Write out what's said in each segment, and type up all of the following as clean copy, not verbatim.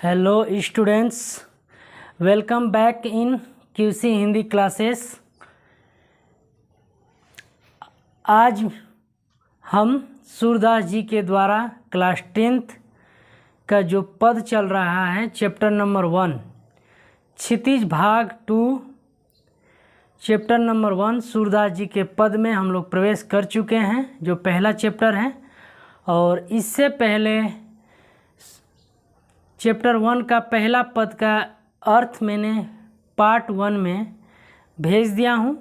Hello students, welcome back in QC Hindi classes. आज हम सूरदास जी के द्वारा क्लास 10th का जो पद चल रहा है, चैप्टर नंबर 1 क्षितिज भाग 2, चैप्टर नंबर 1 सूरदास जी के पद में हम लोग प्रवेश कर चुके हैं, जो पहला चैप्टर है। और इससे पहले चैप्टर 1 का पहला पद का अर्थ मैंने पार्ट 1 में भेज दिया हूँ।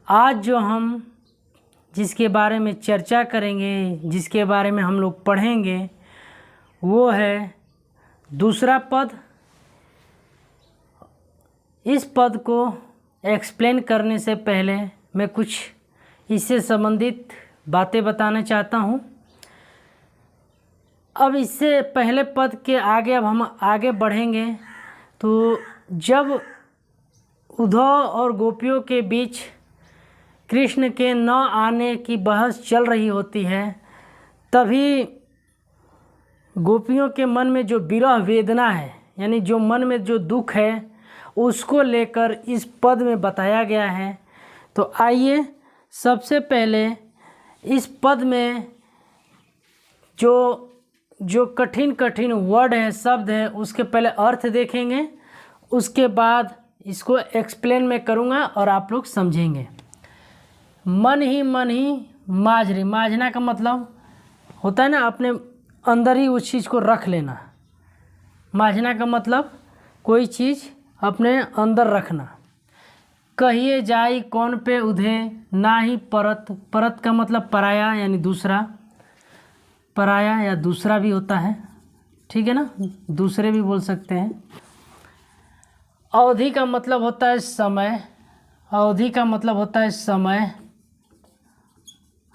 आज जो हम जिसके बारे में चर्चा करेंगे, जिसके बारे में हम लोग पढ़ेंगे, वो है दूसरा पद। इस पद को एक्सप्लेन करने से पहले मैं कुछ इससे संबंधित बातें बताना चाहता हूँ। अब इससे पहले पद के आगे अब हम आगे बढ़ेंगे तो जब उद्धव और गोपियों के बीच कृष्ण के न आने की बहस चल रही होती है, तभी गोपियों के मन में जो विरह वेदना है, यानी जो मन में जो दुख है, उसको लेकर इस पद में बताया गया है। तो आइए सबसे पहले इस पद में जो कठिन वर्ड है, शब्द है, उसके पहले अर्थ देखेंगे, उसके बाद इसको एक्सप्लेन मैं करूँगा और आप लोग समझेंगे। मन ही माजरी, माजना का मतलब होता है ना, अपने अंदर ही उस चीज़ को रख लेना। माजना का मतलब कोई चीज़ अपने अंदर रखना। कहिए जाई कौन पे उधे ना ही परत, परत का मतलब पराया, यानी दूसरा, पराया या दूसरा भी होता है, ठीक है ना, दूसरे भी बोल सकते हैं। अवधि का मतलब होता है समय, अवधि का मतलब होता है समय,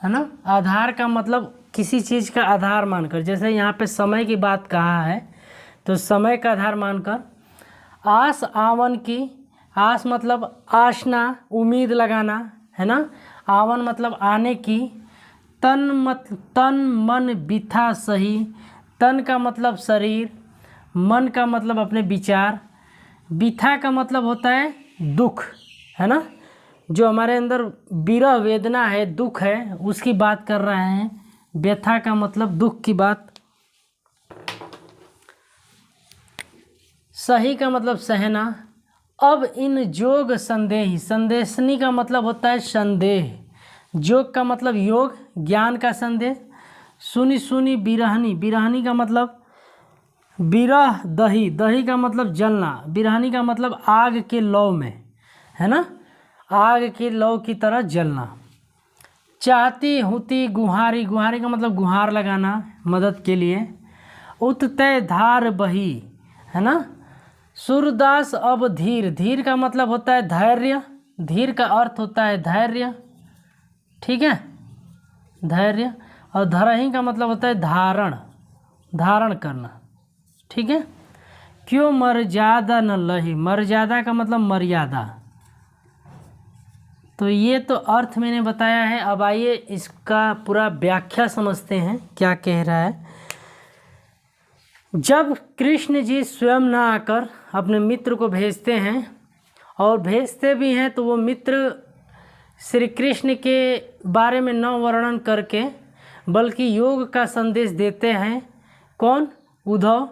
है ना। आधार का मतलब किसी चीज़ का आधार मानकर, जैसे यहाँ पे समय की बात कहा है तो समय का आधार मानकर। आस आवन की, आस मतलब आशना, उम्मीद लगाना, है ना। आवन मतलब आने की। तन मन बिथा सही, तन का मतलब शरीर, मन का मतलब अपने विचार, बिथा का मतलब होता है दुख, है ना। जो हमारे अंदर विरह वेदना है, दुख है, उसकी बात कर रहे हैं। व्यथा का मतलब दुख की बात। सही का मतलब सहना। अब इन जोग संदेही, संदेशनी का मतलब होता है संदेह। जोग का मतलब योग, ज्ञान का संदेह। सुनी सुनी बिरहनी, बिरहनी का मतलब बिरह दही, दही का मतलब जलना, बिरहनी का मतलब आग के लौ में, है ना, आग के लौ की तरह जलना। चाहती हुती गुहारी, गुहारी का मतलब गुहार लगाना मदद के लिए। उतते धार बही, है ना। सूरदास अब धीर, धीर का मतलब होता है धैर्य, धीर का अर्थ होता है धैर्य, ठीक है, धैर्य। और धरही का मतलब होता है धारण, धारण करना, ठीक है। क्यों मर्यादा न लही, मर्यादा का मतलब मर्यादा। तो ये तो अर्थ मैंने बताया है। अब आइए इसका पूरा व्याख्या समझते हैं, क्या कह रहा है। जब कृष्ण जी स्वयं न आकर अपने मित्र को भेजते हैं, और भेजते भी हैं तो वो मित्र श्री कृष्ण के बारे में न वर्णन करके बल्कि योग का संदेश देते हैं। कौन? उद्धव।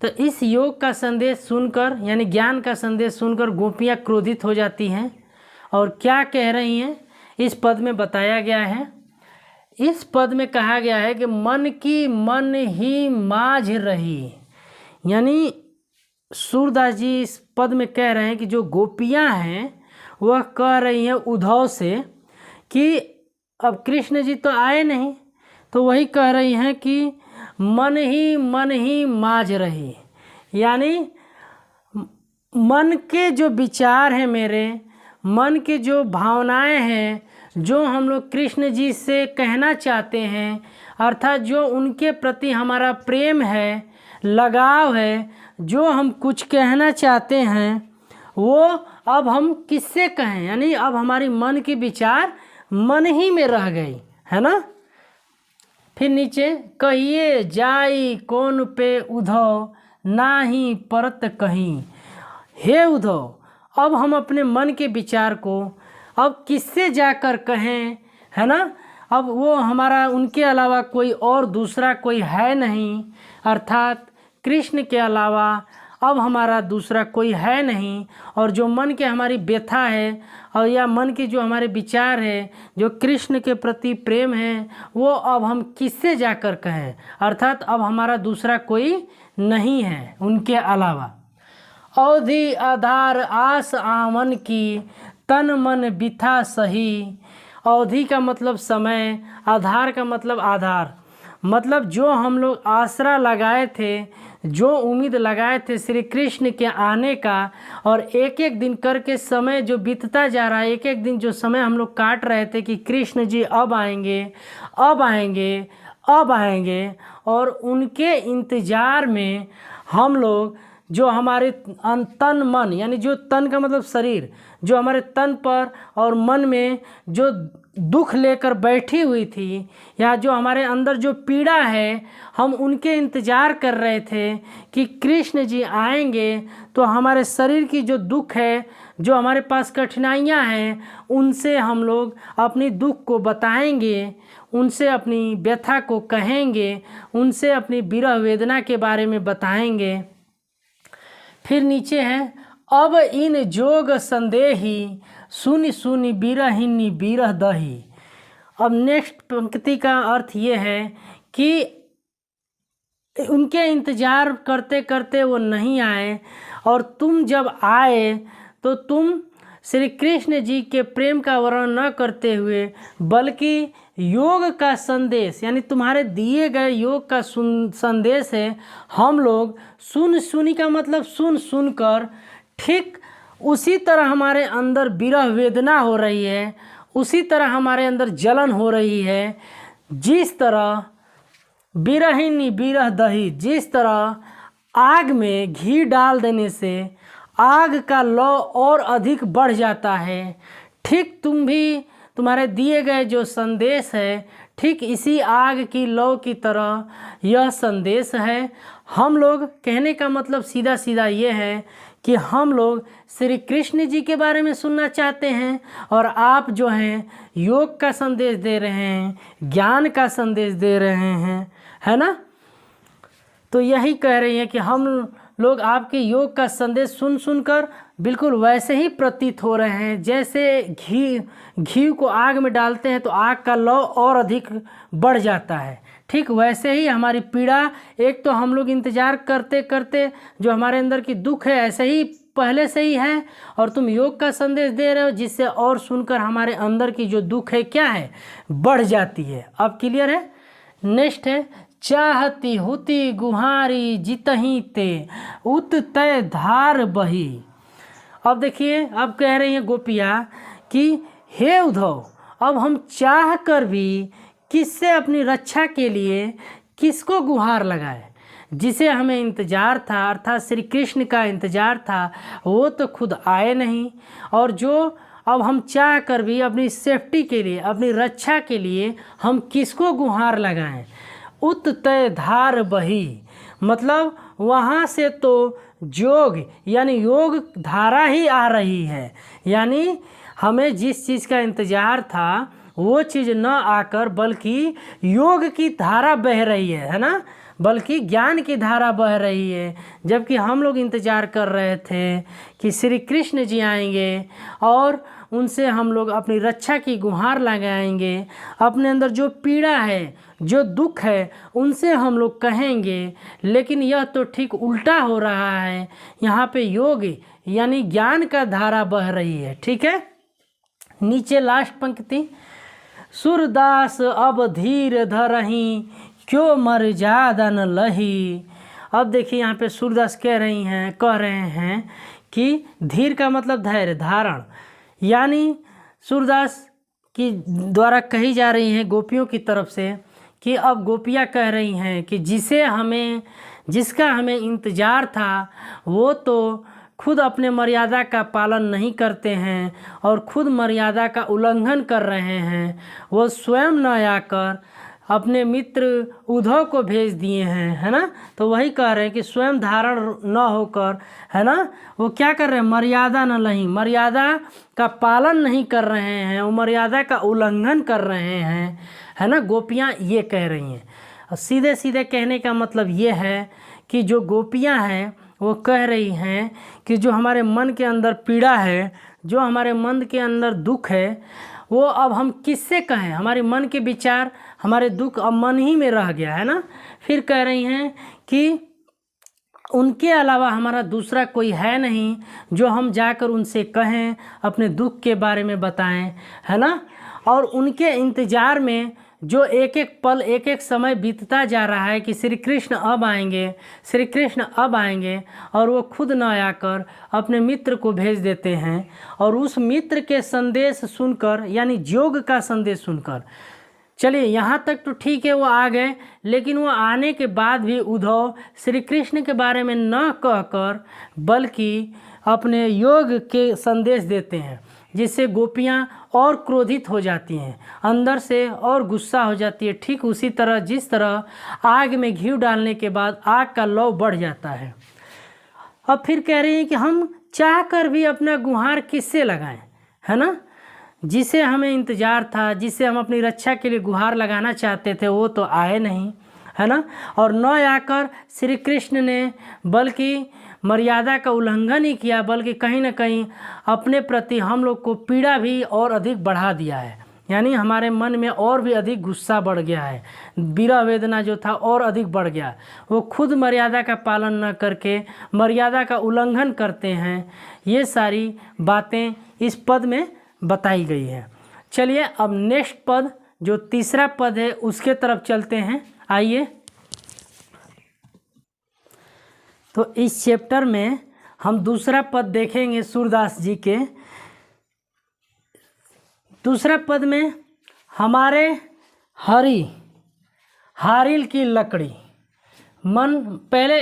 तो इस योग का संदेश सुनकर, यानी ज्ञान का संदेश सुनकर गोपियाँ क्रोधित हो जाती हैं और क्या कह रही हैं, इस पद में बताया गया है। इस पद में कहा गया है कि मन की मन ही माझ रही, यानी सूरदास जी इस पद में कह रहे हैं कि जो गोपियाँ हैं वह कह रही हैं उद्धव से कि अब कृष्ण जी तो आए नहीं, तो वही कह रही हैं कि मन ही माझ रही, यानी मन के जो विचार हैं, मेरे मन के जो भावनाएं हैं, जो हम लोग कृष्ण जी से कहना चाहते हैं, अर्थात जो उनके प्रति हमारा प्रेम है, लगाव है, जो हम कुछ कहना चाहते हैं, वो अब हम किससे कहें, यानी अब हमारी मन की विचार मन ही में रह गई, है ना। फिर नीचे कहिए जाई कौन पे उद्धव नाही परत कहीं। हे उद्धव, अब हम अपने मन के विचार को अब किससे जाकर कहें, है ना। अब वो हमारा उनके अलावा कोई और दूसरा कोई है नहीं, अर्थात कृष्ण के अलावा अब हमारा दूसरा कोई है नहीं। और जो मन के हमारी व्यथा है और या मन के जो हमारे विचार है, जो कृष्ण के प्रति प्रेम है, वो अब हम किससे जाकर कहें, अर्थात अब हमारा दूसरा कोई नहीं है उनके अलावा। अवधि आधार आस आमन की, तन मन बिथा सही। अवधि का मतलब समय, आधार का मतलब आधार, मतलब जो हम लोग आसरा लगाए थे, जो उम्मीद लगाए थे श्री कृष्ण के आने का, और एक एक दिन करके समय जो बीतता जा रहा है, एक एक दिन जो समय हम लोग काट रहे थे कि कृष्ण जी अब आएंगे, अब आएंगे, अब आएंगे, और उनके इंतज़ार में हम लोग जो हमारे तन मन, यानी जो तन का मतलब शरीर, जो हमारे तन पर और मन में जो दुख लेकर बैठी हुई थी, या जो हमारे अंदर जो पीड़ा है, हम उनके इंतज़ार कर रहे थे कि कृष्ण जी आएंगे तो हमारे शरीर की जो दुख है, जो हमारे पास कठिनाइयाँ हैं, उनसे हम लोग अपनी दुख को बताएंगे, उनसे अपनी व्यथा को कहेंगे, उनसे अपनी विरह वेदना के बारे में बताएंगे। फिर नीचे है, अब इन जोग संदेही, सुनि सुनि बिरहिनी बिरह दही। अब नेक्स्ट पंक्ति का अर्थ ये है कि उनके इंतज़ार करते करते वो नहीं आए, और तुम जब आए तो तुम श्री कृष्ण जी के प्रेम का वर्णन न करते हुए, बल्कि योग का संदेश, यानी तुम्हारे दिए गए योग का संदेश है, हम लोग सुनी का मतलब सुन कर, ठीक उसी तरह हमारे अंदर विरह वेदना हो रही है, उसी तरह हमारे अंदर जलन हो रही है, जिस तरह बिरहिनी बिरह दही, जिस तरह आग में घी डाल देने से आग का लौ और अधिक बढ़ जाता है, ठीक तुम भी, तुम्हारे दिए गए जो संदेश है, ठीक इसी आग की लौ की तरह यह संदेश है। हम लोग, कहने का मतलब सीधा सीधा ये है कि हम लोग श्री कृष्ण जी के बारे में सुनना चाहते हैं, और आप जो हैं योग का संदेश दे रहे हैं, ज्ञान का संदेश दे रहे हैं, है ना। तो यही कह रही हैं कि हम लोग आपके योग का संदेश सुनकर बिल्कुल वैसे ही प्रतीत हो रहे हैं, जैसे घी को आग में डालते हैं तो आग का लौ और अधिक बढ़ जाता है, ठीक वैसे ही हमारी पीड़ा, एक तो हम लोग इंतज़ार करते करते जो हमारे अंदर की दुख है ऐसे ही पहले से ही है, और तुम योग का संदेश दे रहे हो जिससे और सुनकर हमारे अंदर की जो दुख है क्या है, बढ़ जाती है। अब क्लियर है। नेक्स्ट है, चाहती हुती गुहारी जितही ते, उत तय धार बही। अब देखिए, अब कह रही हैं गोपियाँ कि हे उद्धव, अब हम चाह कर भी किससे अपनी रक्षा के लिए किसको गुहार लगाए, जिसे हमें इंतज़ार था, अर्थात श्री कृष्ण का इंतज़ार था, वो तो खुद आए नहीं, और जो अब हम चाह कर भी अपनी सेफ्टी के लिए, अपनी रक्षा के लिए हम किसको गुहार लगाएं। उत तय धार बही, मतलब वहाँ से तो जोग यानी योग धारा ही आ रही है, यानी हमें जिस चीज़ का इंतज़ार था वो चीज़ न आकर बल्कि योग की धारा बह रही है ना, बल्कि ज्ञान की धारा बह रही है। जबकि हम लोग इंतज़ार कर रहे थे कि श्री कृष्ण जी आएंगे और उनसे हम लोग अपनी रक्षा की गुहार लगाएंगे, अपने अंदर जो पीड़ा है, जो दुख है, उनसे हम लोग कहेंगे। लेकिन यह तो ठीक उल्टा हो रहा है, यहाँ पे योग यानी ज्ञान का धारा बह रही है। ठीक है, नीचे लास्ट पंक्ति, सूरदास अब धीर धरही, क्यों मर्यादा न लही। अब देखिए यहाँ पे सूरदास कह रहे हैं कि धीर का मतलब धैर्य धारण, यानी सूरदास की द्वारा कही जा रही हैं गोपियों की तरफ से कि अब गोपियाँ कह रही हैं कि जिसका हमें इंतज़ार था वो तो खुद अपने मर्यादा का पालन नहीं करते हैं और खुद मर्यादा का उल्लंघन कर रहे हैं। वो स्वयं न आकर अपने मित्र उद्धव को भेज दिए हैं, है ना। तो वही कह रहे हैं कि स्वयं धारण न होकर, है ना, वो क्या कर रहे हैं, मर्यादा न नहीं, मर्यादा का पालन नहीं कर रहे हैं, वो मर्यादा का उल्लंघन कर रहे हैं, है ना। गोपियाँ ये कह रही हैं। और सीधे सीधे कहने का मतलब ये है कि जो गोपियाँ हैं वो कह रही हैं कि जो हमारे मन के अंदर पीड़ा है, जो हमारे मन के अंदर दुख है, वो अब हम किससे कहें। हमारे मन के विचार, हमारे दुख अब मन ही में रह गया है ना। फिर कह रही हैं कि उनके अलावा हमारा दूसरा कोई है नहीं जो हम जाकर उनसे कहें, अपने दुख के बारे में बताएं, है ना। और उनके इंतज़ार में जो एक एक पल, एक एक समय बीतता जा रहा है कि श्री कृष्ण अब आएंगे, श्री कृष्ण अब आएंगे, और वो खुद न आकर अपने मित्र को भेज देते हैं। और उस मित्र के संदेश सुनकर, यानी योग का संदेश सुनकर, चलिए यहाँ तक तो ठीक है, वो आ गए, लेकिन वो आने के बाद भी उद्धव श्री कृष्ण के बारे में न कहकर बल्कि अपने योग के संदेश देते हैं, जिससे गोपियाँ और क्रोधित हो जाती हैं, अंदर से और गुस्सा हो जाती है। ठीक उसी तरह जिस तरह आग में घी डालने के बाद आग का लौ बढ़ जाता है। अब फिर कह रही हैं कि हम चाह कर भी अपना गुहार किससे लगाएं, है ना। जिसे हमें इंतज़ार था, जिसे हम अपनी रक्षा के लिए गुहार लगाना चाहते थे, वो तो आए नहीं, है ना। और न आकर श्री कृष्ण ने बल्कि मर्यादा का उल्लंघन ही किया, बल्कि कहीं ना कहीं अपने प्रति हम लोग को पीड़ा भी और अधिक बढ़ा दिया है। यानी हमारे मन में और भी अधिक गुस्सा बढ़ गया है, विरह वेदना जो था और अधिक बढ़ गया। वो खुद मर्यादा का पालन न करके मर्यादा का उल्लंघन करते हैं। ये सारी बातें इस पद में बताई गई है। चलिए अब नेक्स्ट पद, जो तीसरा पद है, उसके तरफ चलते हैं। आइए, तो इस चैप्टर में हम दूसरा पद देखेंगे सूरदास जी के। दूसरा पद में हमारे हारिल की लकड़ी मन, पहले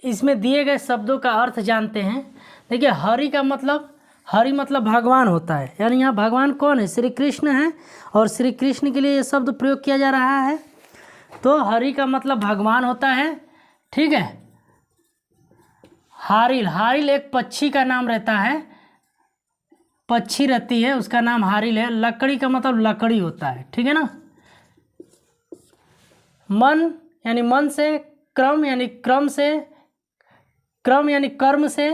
इसमें दिए गए शब्दों का अर्थ जानते हैं। देखिए, हरि का मतलब, हरि मतलब भगवान होता है, यानी यहाँ भगवान कौन है, श्री कृष्ण है, और श्री कृष्ण के लिए ये शब्द प्रयोग किया जा रहा है। तो हरि का मतलब भगवान होता है, ठीक है। हारिल एक पक्षी का नाम रहता है, पक्षी रहती है, उसका नाम हारिल है। लकड़ी का मतलब लकड़ी होता है, ठीक है ना। मन यानी मन से, क्रम यानी क्रम से, क्रम यानी कर्म से,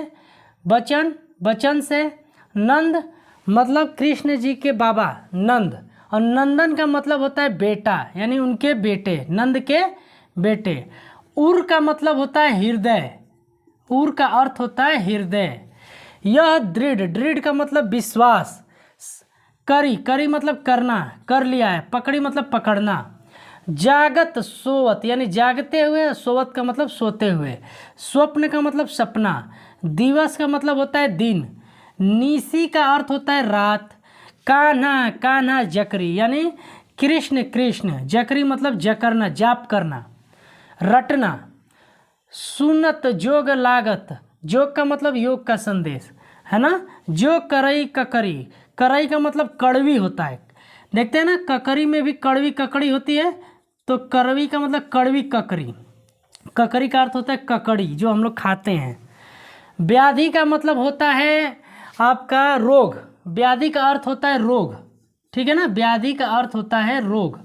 वचन से, नंद मतलब कृष्ण जी के बाबा नंद, और नंदन का मतलब होता है बेटा, यानी उनके बेटे, नंद के बेटे। उर का मतलब होता है हृदय, उर का अर्थ होता है हृदय। यह दृढ़ का मतलब विश्वास। करी मतलब करना, कर लिया है। पकड़ी मतलब पकड़ना। जागत सोवत यानी जागते हुए, सोवत का मतलब सोते हुए। स्वप्न का मतलब सपना। दिवस का मतलब होता है दिन। निशी का अर्थ होता है रात। कान्हा जकरी यानी कृष्ण। जकरी मतलब जकरना, जाप करना, रटना। सुनत जोग लागत, जोग का मतलब योग का संदेश, है ना। जो करई ककरी, करई का मतलब कड़वी होता है। देखते हैं ना, ककरी में भी कड़वी ककड़ी होती है, तो करवी का मतलब कड़वी ककरी। ककरी का अर्थ होता है ककड़ी, जो हम लोग खाते हैं। व्याधि का मतलब होता है आपका रोग, व्याधि का अर्थ होता है रोग, ठीक है ना। व्याधि का अर्थ होता है रोग।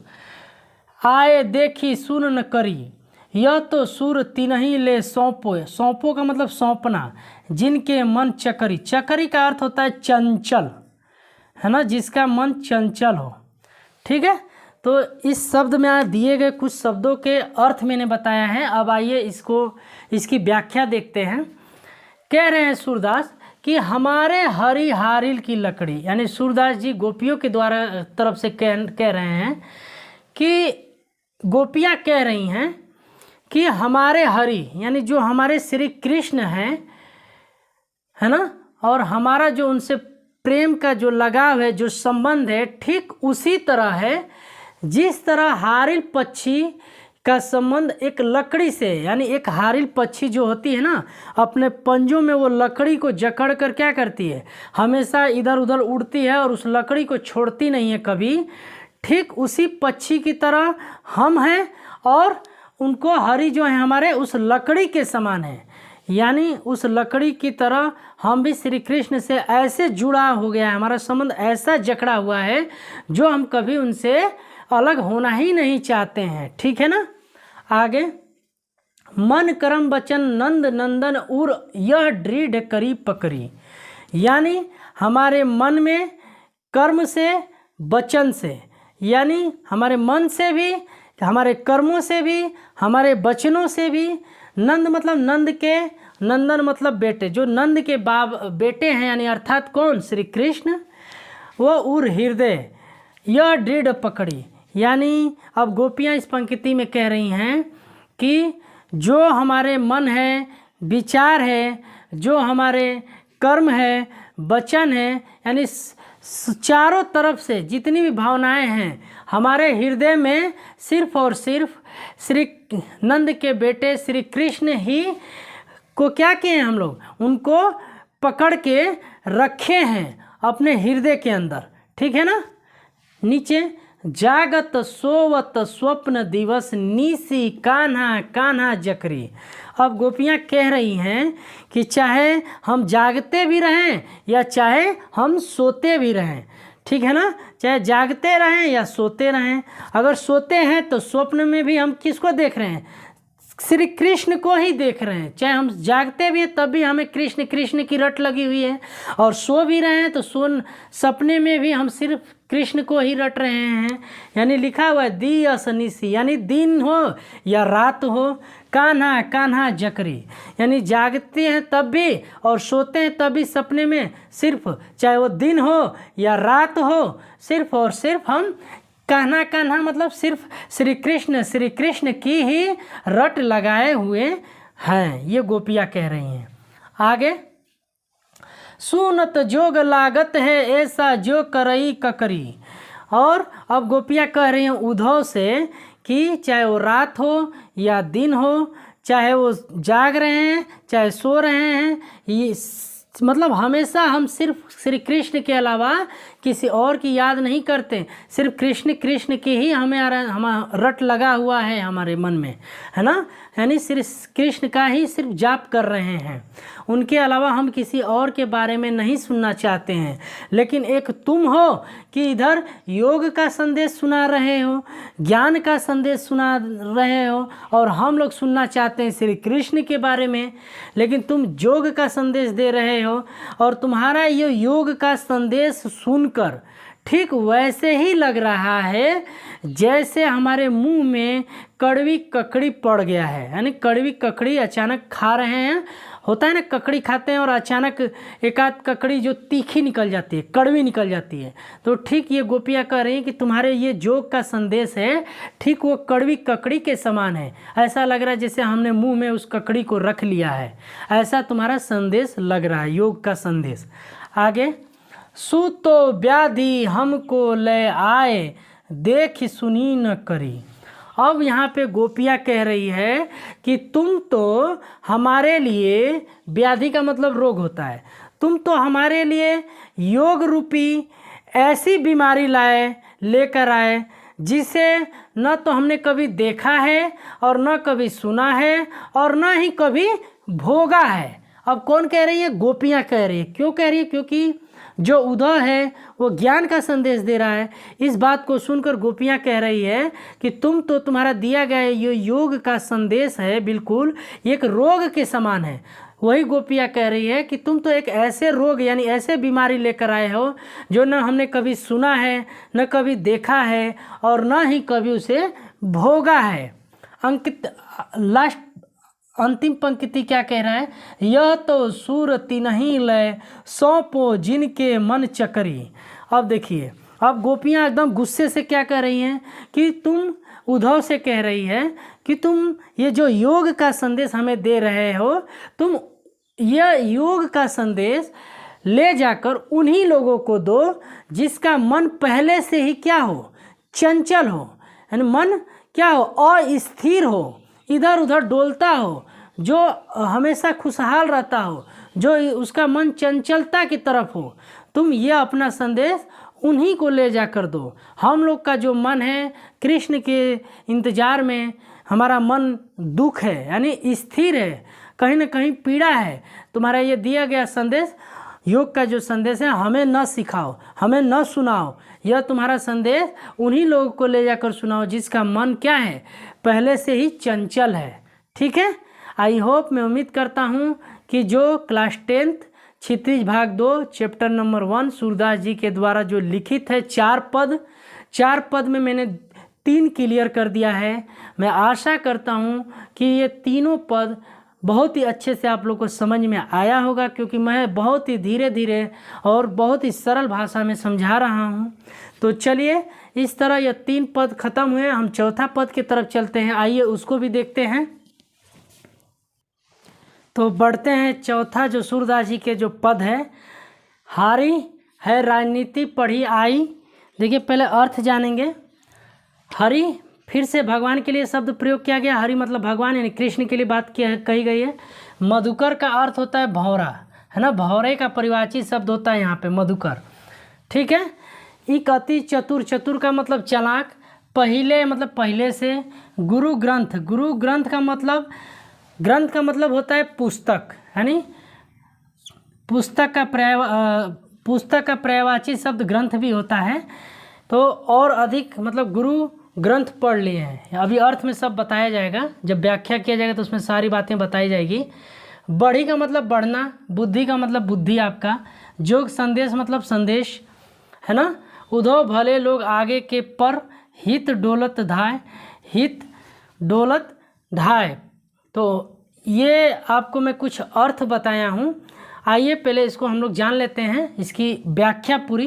आए देखी सुन न करी, यह तो सुर तिनहि ले सौंपो, सौंपो का मतलब सौंपना। जिनके मन चकरी, चकरी का अर्थ होता है चंचल, है ना, जिसका मन चंचल हो, ठीक है। तो इस शब्द में दिए गए कुछ शब्दों के अर्थ मैंने बताया है। अब आइए इसकी व्याख्या देखते हैं। कह रहे हैं सूरदास कि हमारे हारिल की लकड़ी, यानी सूरदास जी गोपियों के द्वारा तरफ से कह रहे हैं कि गोपियाँ कह रही हैं कि हमारे हरि यानी जो हमारे श्री कृष्ण हैं, है ना, और हमारा जो उनसे प्रेम का जो लगाव है, जो संबंध है, ठीक उसी तरह है जिस तरह हारिल पक्षी का संबंध एक लकड़ी से, यानी एक हारिल पक्षी जो होती है ना, अपने पंजों में वो लकड़ी को जकड़ कर क्या करती है, हमेशा इधर उधर उड़ती है और उस लकड़ी को छोड़ती नहीं है कभी। ठीक उसी पक्षी की तरह हम हैं, और उनको हरि जो है हमारे उस लकड़ी के समान है, यानी उस लकड़ी की तरह हम भी श्री कृष्ण से ऐसे जुड़ा हो गया है, हमारा संबंध ऐसा जकड़ा हुआ है जो हम कभी उनसे अलग होना ही नहीं चाहते हैं। ठीक है ना। आगे, मन कर्म वचन नंद नंदन उर यह दृढ़ करी पकड़ी, यानी हमारे मन में कर्म से वचन से, यानी हमारे मन से भी, हमारे कर्मों से भी, हमारे वचनों से भी, नंद मतलब नंद के, नंदन मतलब बेटे, जो नंद के बेटे हैं, यानी अर्थात कौन, श्री कृष्ण, वो उर हृदय यह दृढ़ पकड़ी, यानी अब गोपियाँ इस पंक्ति में कह रही हैं कि जो हमारे मन है, विचार है, जो हमारे कर्म है, वचन है, यानी चारों तरफ से जितनी भी भावनाएं हैं हमारे हृदय में सिर्फ और सिर्फ श्री नंद के बेटे श्री कृष्ण ही को क्या किए हैं, हम लोग उनको पकड़ के रखे हैं अपने हृदय के अंदर। ठीक है ना। नीचे, जागत सोवत स्वप्न दिवस निसी कान्हा कान्हा जकरी। अब गोपियाँ कह रही हैं कि चाहे हम जागते भी रहें या चाहे हम सोते भी रहें, ठीक है ना, चाहे जागते रहें या सोते रहें, अगर सोते हैं तो स्वप्न में भी हम किसको देख रहे हैं, श्री कृष्ण को ही देख रहे हैं। चाहे हम जागते भी हैं तब भी हमें कृष्ण कृष्ण की रट लगी हुई है, और सो भी रहे हैं तो सपने में भी हम सिर्फ कृष्ण को ही रट रहे हैं। यानी लिखा हुआ है दी असनिसी, यानी दिन हो या रात हो, कान्हा कान्हा जकरी, यानी जागते हैं तब भी और सोते हैं तब भी सपने में सिर्फ, चाहे वो दिन हो या रात हो, सिर्फ और सिर्फ हम कान्हा कान्हा मतलब सिर्फ श्री कृष्ण की ही रट लगाए हुए हैं, ये गोपियाँ कह रही हैं। आगे, सुनत जोग लागत है ऐसा जो करई ककरी। और अब गोपियाँ कह रही हैं उद्धव से कि चाहे वो रात हो या दिन हो, चाहे वो जाग रहे हैं चाहे सो रहे हैं, ये मतलब हमेशा हम सिर्फ श्री कृष्ण के अलावा किसी और की याद नहीं करते, सिर्फ कृष्ण कृष्ण की ही हमें रट लगा हुआ है हमारे मन में, है ना। यानी श्री कृष्ण का ही सिर्फ जाप कर रहे हैं, उनके अलावा हम किसी और के बारे में नहीं सुनना चाहते हैं। लेकिन एक तुम हो कि इधर योग का संदेश सुना रहे हो, ज्ञान का संदेश सुना रहे हो, और हम लोग सुनना चाहते हैं श्री कृष्ण के बारे में, लेकिन तुम योग का संदेश दे रहे हो, और तुम्हारा ये योग का संदेश सुनकर ठीक वैसे ही लग रहा है जैसे हमारे मुंह में कड़वी ककड़ी पड़ गया है। यानी कड़वी ककड़ी अचानक खा रहे हैं, होता है ना, ककड़ी खाते हैं और अचानक एक आध ककड़ी जो तीखी निकल जाती है, कड़वी निकल जाती है, तो ठीक ये गोपियाँ कह रही हैं कि तुम्हारे ये योग का संदेश है ठीक वो कड़वी ककड़ी के समान है। ऐसा लग रहा है जैसे हमने मुंह में उस ककड़ी को रख लिया है, ऐसा तुम्हारा संदेश लग रहा है, योग का संदेश। आगे, सुतो व्याधि हमको ले आए देख सुनी न करी। अब यहाँ पे गोपियाँ कह रही है कि तुम तो हमारे लिए, व्याधि का मतलब रोग होता है, तुम तो हमारे लिए योग रूपी ऐसी बीमारी लेकर आए जिसे न तो हमने कभी देखा है और न कभी सुना है और न ही कभी भोगा है। अब कौन कह रही है, गोपियाँ कह रही है। क्यों कह रही है, क्योंकि जो उद्धव है वो ज्ञान का संदेश दे रहा है। इस बात को सुनकर गोपियाँ कह रही है कि तुम तो, तुम्हारा दिया गया ये योग का संदेश है बिल्कुल एक रोग के समान है। वही गोपियाँ कह रही है कि तुम तो एक ऐसे रोग यानी ऐसे बीमारी लेकर आए हो जो न हमने कभी सुना है, न कभी देखा है और न ही कभी उसे भोगा है। अंकित लास्ट अंतिम पंक्ति क्या कह रहा है, यह तो सूरती नहीं लय सौंपो जिनके मन चकरी। अब देखिए, अब गोपियाँ एकदम गुस्से से क्या कह रही हैं कि तुम, उद्धव से कह रही है कि तुम ये जो योग का संदेश हमें दे रहे हो, तुम यह योग का संदेश ले जाकर उन्हीं लोगों को दो जिसका मन पहले से ही क्या हो, चंचल हो, यानी मन क्या हो, अस्थिर हो, इधर उधर डोलता हो, जो हमेशा खुशहाल रहता हो, जो उसका मन चंचलता की तरफ हो। तुम ये अपना संदेश उन्हीं को ले जाकर दो। हम लोग का जो मन है कृष्ण के इंतज़ार में, हमारा मन दुख है यानी स्थिर है, कहीं ना कहीं पीड़ा है। तुम्हारा ये दिया गया संदेश, योग का जो संदेश है, हमें न सिखाओ, हमें न सुनाओ, यह तुम्हारा संदेश उन्हीं लोगों को ले जाकर सुनाओ जिसका मन क्या है, पहले से ही चंचल है। ठीक है, आई होप, मैं उम्मीद करता हूँ कि जो क्लास 10th क्षितिज भाग 2 चैप्टर नंबर 1 सूरदास जी के द्वारा जो लिखित है 4 पद में मैंने 3 क्लियर कर दिया है। मैं आशा करता हूँ कि ये तीनों पद बहुत ही अच्छे से आप लोग को समझ में आया होगा, क्योंकि मैं बहुत ही धीरे धीरे और बहुत ही सरल भाषा में समझा रहा हूँ। तो चलिए, इस तरह ये 3 पद खत्म हुए, हम चौथा पद की तरफ चलते हैं। आइए उसको भी देखते हैं। तो बढ़ते हैं चौथा जो सूरदास जी के जो पद है, हारी है राजनीति पढ़ी आई। देखिए पहले अर्थ जानेंगे। हरि, फिर से भगवान के लिए शब्द प्रयोग किया गया। हरि मतलब भगवान यानी कृष्ण के लिए बात कही गई है। मधुकर का अर्थ होता है भौरा, है ना, भौरे का परिवाची शब्द होता है यहाँ पे मधुकर। ठीक है। एक अति चतुर, चतुर का मतलब चालाक, पहले मतलब पहले से। गुरु ग्रंथ, गुरु ग्रंथ का मतलब, ग्रंथ का मतलब होता है पुस्तक, यानी पुस्तक का पर्यायवाची शब्द ग्रंथ भी होता है। तो और अधिक मतलब गुरु ग्रंथ पढ़ लिए हैं। अभी अर्थ में सब बताया जाएगा, जब व्याख्या किया जाएगा तो उसमें सारी बातें बताई जाएगी। बढ़ी का मतलब बढ़ना, बुद्धि का मतलब बुद्धि आपका, जोग संदेश मतलब संदेश, है ना। उधो भले लोग आगे के पर, हित डोलत धाय, हित डोलत धाय। तो ये आपको मैं कुछ अर्थ बताया हूँ। आइए पहले इसको हम लोग जान लेते हैं, इसकी व्याख्या पूरी।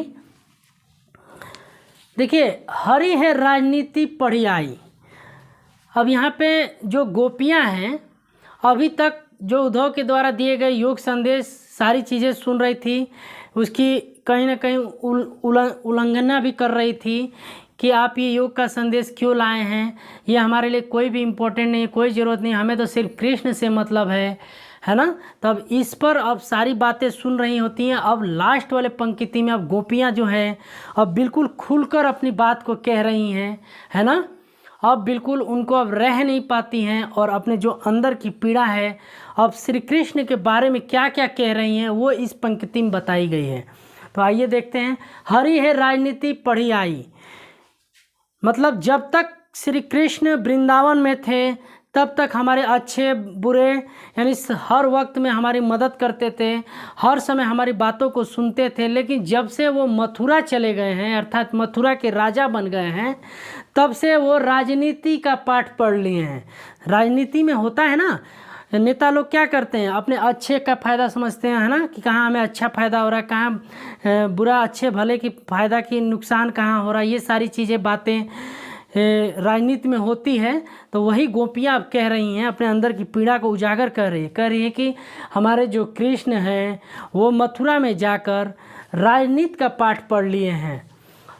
देखिए, हरि है राजनीति पढ़ी आई। अब यहाँ पे जो गोपियाँ हैं, अभी तक जो उद्धव के द्वारा दिए गए योग संदेश सारी चीज़ें सुन रही थी, उसकी कहीं ना कहीं उल्लंघना भी कर रही थी कि आप ये योग का संदेश क्यों लाए हैं, ये हमारे लिए कोई भी इम्पोर्टेंट नहीं, कोई ज़रूरत नहीं, हमें तो सिर्फ कृष्ण से मतलब है ना। तब इस पर अब सारी बातें सुन रही होती हैं। अब लास्ट वाले पंक्ति में अब गोपियाँ जो हैं अब बिल्कुल खुलकर अपनी बात को कह रही हैं, है ना। अब बिल्कुल उनको अब रह नहीं पाती हैं और अपने जो अंदर की पीड़ा है, अब श्री कृष्ण के बारे में क्या क्या कह रही हैं वो इस पंक्ति में बताई गई है। तो आइए देखते हैं। हरि है राजनीति पढ़ी आई, मतलब जब तक श्री कृष्ण वृंदावन में थे तब तक हमारे अच्छे बुरे यानी हर वक्त में हमारी मदद करते थे, हर समय हमारी बातों को सुनते थे। लेकिन जब से वो मथुरा चले गए हैं, अर्थात मथुरा के राजा बन गए हैं, तब से वो राजनीति का पाठ पढ़ लिए हैं। राजनीति में होता है ना, नेता लोग क्या करते हैं, अपने अच्छे का फ़ायदा समझते हैं, है ना, कि कहाँ हमें अच्छा फ़ायदा हो रहा है, कहाँ बुरा, अच्छे भले की फ़ायदा की नुकसान कहाँ हो रहा है, ये सारी चीज़ें बातें राजनीति में होती है। तो वही गोपियाँ अब कह रही हैं, अपने अंदर की पीड़ा को उजागर कर रही है कि हमारे जो कृष्ण हैं वो मथुरा में जाकर राजनीति का पाठ पढ़ लिए हैं।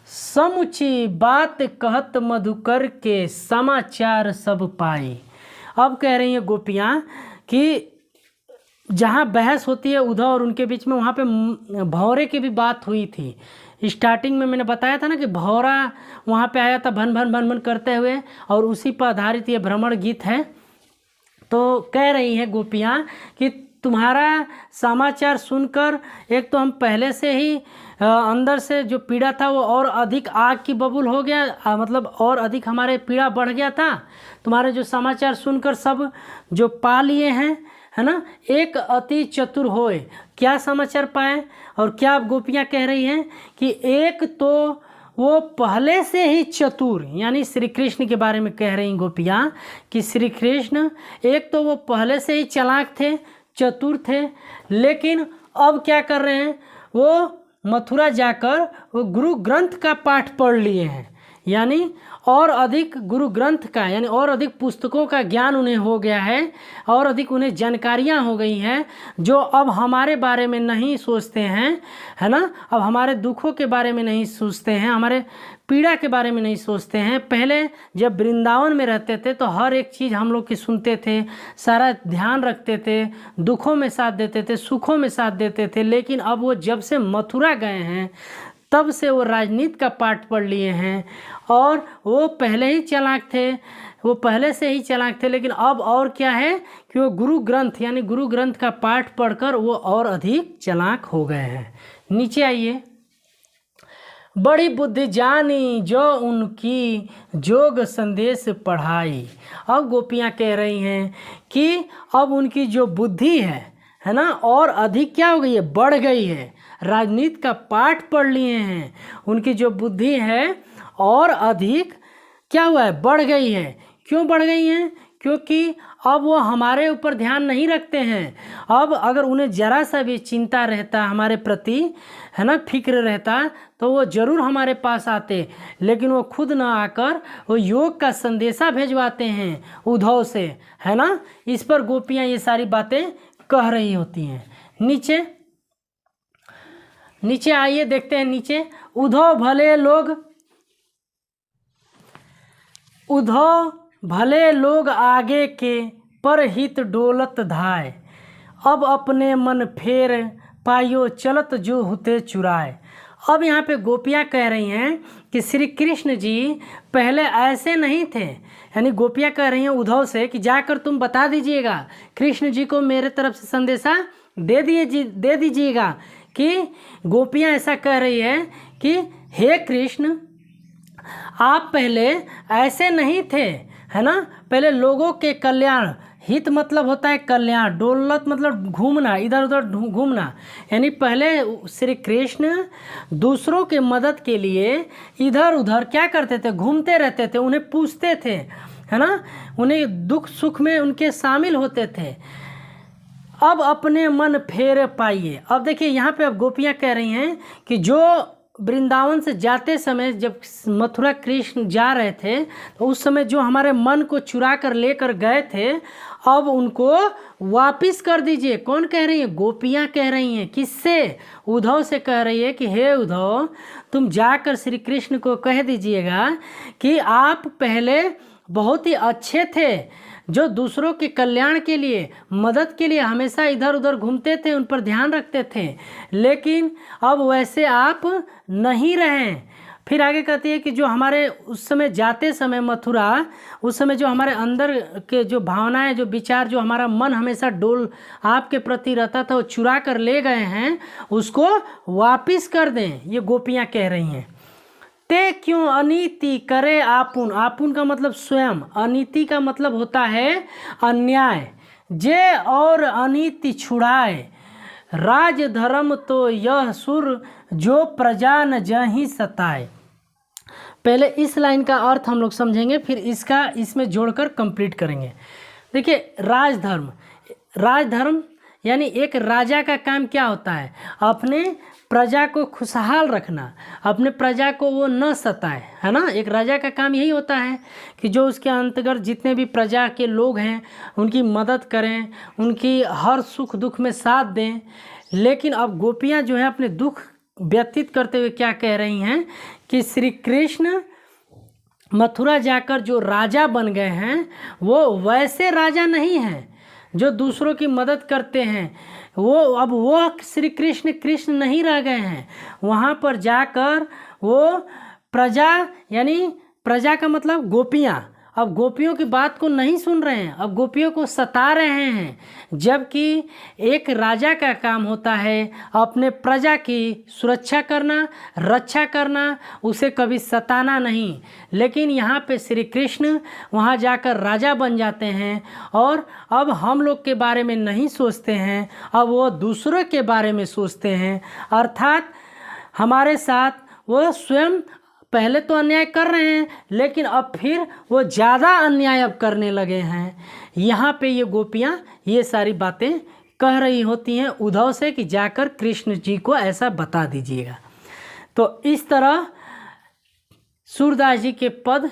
समुची बात कहत मधुकर के, समाचार सब पाई। अब कह रही हैं गोपियाँ कि जहाँ बहस होती है उद्धव और उनके बीच में, वहाँ पे भौरे की भी बात हुई थी। स्टार्टिंग में मैंने बताया था ना कि भौरा वहाँ पे आया था भन भन भन भन करते हुए, और उसी पर आधारित ये भ्रमण गीत है। तो कह रही हैं गोपियाँ कि तुम्हारा समाचार सुनकर एक तो हम पहले से ही अंदर से जो पीड़ा था वो और अधिक आग की बबूल हो गया, मतलब और अधिक हमारे पीड़ा बढ़ गया था। तुम्हारे जो समाचार सुनकर सब जो पा लिए हैं, है ना, एक अति चतुर होए। क्या समाचार पाए और क्या गोपियाँ कह रही हैं कि एक तो वो पहले से ही चतुर, यानी श्री कृष्ण के बारे में कह रही गोपियाँ कि श्री कृष्ण एक तो वो पहले से ही चालाक थे, चतुर थे, लेकिन अब क्या कर रहे हैं, वो मथुरा जाकर वो गुरु ग्रंथ का पाठ पढ़ लिए हैं, यानी और अधिक गुरु ग्रंथ का यानी और अधिक पुस्तकों का ज्ञान उन्हें हो गया है, और अधिक उन्हें जानकारियाँ हो गई हैं जो अब हमारे बारे में नहीं सोचते हैं, है ना। अब हमारे दुखों के बारे में नहीं सोचते हैं, हमारे पीड़ा के बारे में नहीं सोचते हैं। पहले जब वृंदावन में रहते थे तो हर एक चीज़ हम लोग की सुनते थे, सारा ध्यान रखते थे, दुखों में साथ देते थे, सुखों में साथ देते थे। लेकिन अब वो जब से मथुरा गए हैं तब से वो राजनीति का पाठ पढ़ लिए हैं और वो पहले ही चालाक थे, वो पहले से ही चालाक थे, लेकिन अब और क्या है कि वो गुरु ग्रंथ यानी गुरु ग्रंथ का पाठ पढ़कर वो और अधिक चालाक हो गए हैं। नीचे आइए। बड़ी बुद्धि जानी जो उनकी जोग संदेश पढ़ाई। अब गोपियाँ कह रही हैं कि अब उनकी जो बुद्धि है ना, और अधिक क्या हो गई है, बढ़ गई है। राजनीति का पाठ पढ़ लिए हैं, उनकी जो बुद्धि है और अधिक क्या हुआ है, बढ़ गई है। क्यों बढ़ गई हैं? क्योंकि अब वो हमारे ऊपर ध्यान नहीं रखते हैं। अब अगर उन्हें ज़रा सा भी चिंता रहता हमारे प्रति, है ना, फिक्र रहता, तो वो ज़रूर हमारे पास आते, लेकिन वो खुद ना आकर वो योग का संदेशा भेजवाते हैं उद्धव से, है ना। इस पर गोपियाँ ये सारी बातें कह रही होती हैं। नीचे नीचे आइए, देखते हैं नीचे। उद्धव भले लोग आगे के पर हित डोलत धाय। अब अपने मन फेर पायो चलत जो होते चुराए। अब यहाँ पे गोपियाँ कह रही हैं कि श्री कृष्ण जी पहले ऐसे नहीं थे, यानी गोपियाँ कह रही हैं उद्धव से कि जाकर तुम बता दीजिएगा, कृष्ण जी को मेरे तरफ से संदेशा दे दीजिएगा। कि गोपियाँ ऐसा कह रही है कि हे कृष्ण, आप पहले ऐसे नहीं थे, है ना। पहले लोगों के कल्याण, हित मतलब होता है कल्याण, डोलत मतलब घूमना, इधर उधर घूमना, यानी पहले श्री कृष्ण दूसरों के मदद के लिए इधर उधर क्या करते थे, घूमते रहते थे, उन्हें पूछते थे, है ना, उन्हें दुख सुख में उनके शामिल होते थे। अब अपने मन फेर पाइए। अब देखिए यहाँ पे अब गोपियाँ कह रही हैं कि जो वृंदावन से जाते समय जब मथुरा कृष्ण जा रहे थे, तो उस समय जो हमारे मन को चुरा कर लेकर गए थे, अब उनको वापिस कर दीजिए। कौन कह रही है? गोपियाँ कह रही हैं। किससे? उद्धव से कह रही है कि हे उद्धव, तुम जाकर श्री कृष्ण को कह दीजिएगा कि आप पहले बहुत ही अच्छे थे, जो दूसरों के कल्याण के लिए, मदद के लिए हमेशा इधर उधर घूमते थे, उन पर ध्यान रखते थे, लेकिन अब वैसे आप नहीं रहे। फिर आगे कहती है कि जो हमारे उस समय जाते समय मथुरा, उस समय जो हमारे अंदर के जो भावनाएं, जो विचार, जो हमारा मन हमेशा डोल आपके प्रति रहता था, वो चुरा कर ले गए हैं, उसको वापिस कर दें। ये गोपियाँ कह रही हैं। ते क्यों अनीति करे आपुन। आपुन का मतलब स्वयं, अनीति का मतलब होता है अन्याय। जे और अनीति छुड़ाए, राज धर्म तो यह सुर जो प्रजा न जहीं सताए। पहले इस लाइन का अर्थ हम लोग समझेंगे, फिर इसका इसमें जोड़कर कंप्लीट करेंगे। देखिए, राजधर्म यानी एक राजा का काम क्या होता है? अपने प्रजा को खुशहाल रखना, अपने प्रजा को वो न सताए, है ना। एक राजा का काम यही होता है कि जो उसके अंतर्गत जितने भी प्रजा के लोग हैं उनकी मदद करें, उनकी हर सुख दुख में साथ दें। लेकिन अब गोपियाँ जो है अपने दुख व्यतीत करते हुए क्या कह रही हैं कि श्री कृष्ण मथुरा जाकर जो राजा बन गए हैं, वो वैसे राजा नहीं हैं जो दूसरों की मदद करते हैं। अब वो श्री कृष्ण नहीं रह गए हैं। वहाँ पर जाकर वो प्रजा, यानी प्रजा का मतलब गोपियाँ, अब गोपियों की बात को नहीं सुन रहे हैं, अब गोपियों को सता रहे हैं। जबकि एक राजा का काम होता है अपने प्रजा की सुरक्षा करना, रक्षा करना, उसे कभी सताना नहीं। लेकिन यहाँ पे श्री कृष्ण वहाँ जाकर राजा बन जाते हैं और अब हम लोग के बारे में नहीं सोचते हैं, अब वो दूसरों के बारे में सोचते हैं। अर्थात हमारे साथ वो स्वयं पहले तो अन्याय कर रहे हैं, लेकिन अब फिर वो ज़्यादा अन्याय अब करने लगे हैं। यहाँ पे ये गोपियाँ ये सारी बातें कह रही होती हैं उद्धव से कि जाकर कृष्ण जी को ऐसा बता दीजिएगा। तो इस तरह सूरदास जी के पद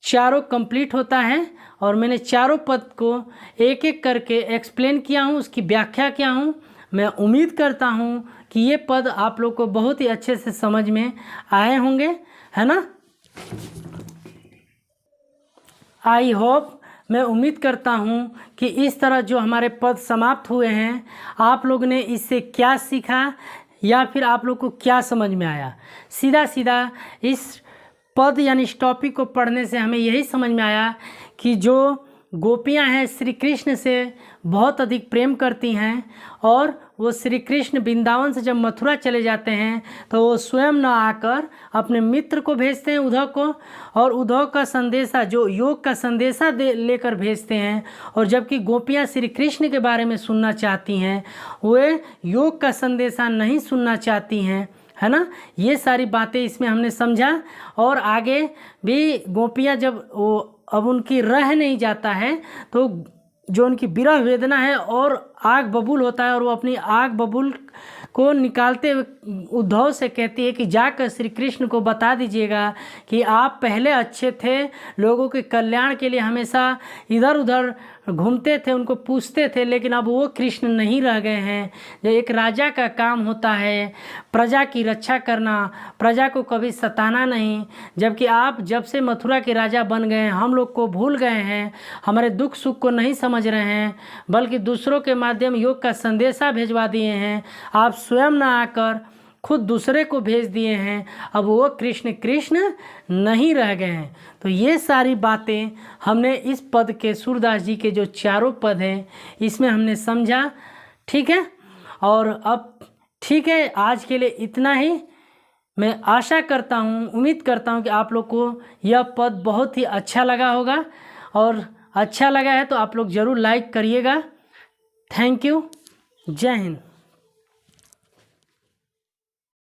चारों कंप्लीट होता है और मैंने चारों पद को एक एक करके एक्सप्लेन किया हूँ, उसकी व्याख्या किया हूँ। मैं उम्मीद करता हूँ कि ये पद आप लोग को बहुत ही अच्छे से समझ में आए होंगे, है ना। आई होप, मैं उम्मीद करता हूँ कि इस तरह जो हमारे पद समाप्त हुए हैं, आप लोग ने इससे क्या सीखा या फिर आप लोग को क्या समझ में आया? सीधा सीधा इस पद यानी इस टॉपिक को पढ़ने से हमें यही समझ में आया कि जो गोपियां हैं श्री कृष्ण से बहुत अधिक प्रेम करती हैं, और वो श्री कृष्ण वृंदावन से जब मथुरा चले जाते हैं तो वो स्वयं न आकर अपने मित्र को भेजते हैं उद्धव को, और उद्धव का संदेशा जो योग का संदेशा लेकर भेजते हैं। और जबकि गोपियां श्री कृष्ण के बारे में सुनना चाहती हैं, वे योग का संदेशा नहीं सुनना चाहती हैं, है ना। ये सारी बातें इसमें हमने समझा। और आगे भी गोपियां जब वो अब उनकी रह नहीं जाता है तो जो उनकी विरह वेदना है और आग बबूल होता है, और वो अपनी आग बबूल को निकालते हुए उद्धव से कहती है कि जाकर श्री कृष्ण को बता दीजिएगा कि आप पहले अच्छे थे, लोगों के कल्याण के लिए हमेशा इधर उधर घूमते थे, उनको पूछते थे, लेकिन अब वो कृष्ण नहीं रह गए हैं। जो एक राजा का काम होता है प्रजा की रक्षा करना, प्रजा को कभी सताना नहीं, जबकि आप जब से मथुरा के राजा बन गए हम लोग को भूल गए हैं, हमारे दुख सुख को नहीं समझ रहे हैं, बल्कि दूसरों के माध्यम योग का संदेशा भेजवा दिए हैं। आप स्वयं न आकर खुद दूसरे को भेज दिए हैं, अब वो कृष्ण कृष्ण नहीं रह गए हैं। तो ये सारी बातें हमने इस पद के सूरदास जी के जो चारों पद हैं इसमें हमने समझा। ठीक है, और अब ठीक है, आज के लिए इतना ही। मैं आशा करता हूँ, उम्मीद करता हूँ कि आप लोग को यह पद बहुत ही अच्छा लगा होगा, और अच्छा लगा है तो आप लोग ज़रूर लाइक करिएगा। Thank you. जय हिंद।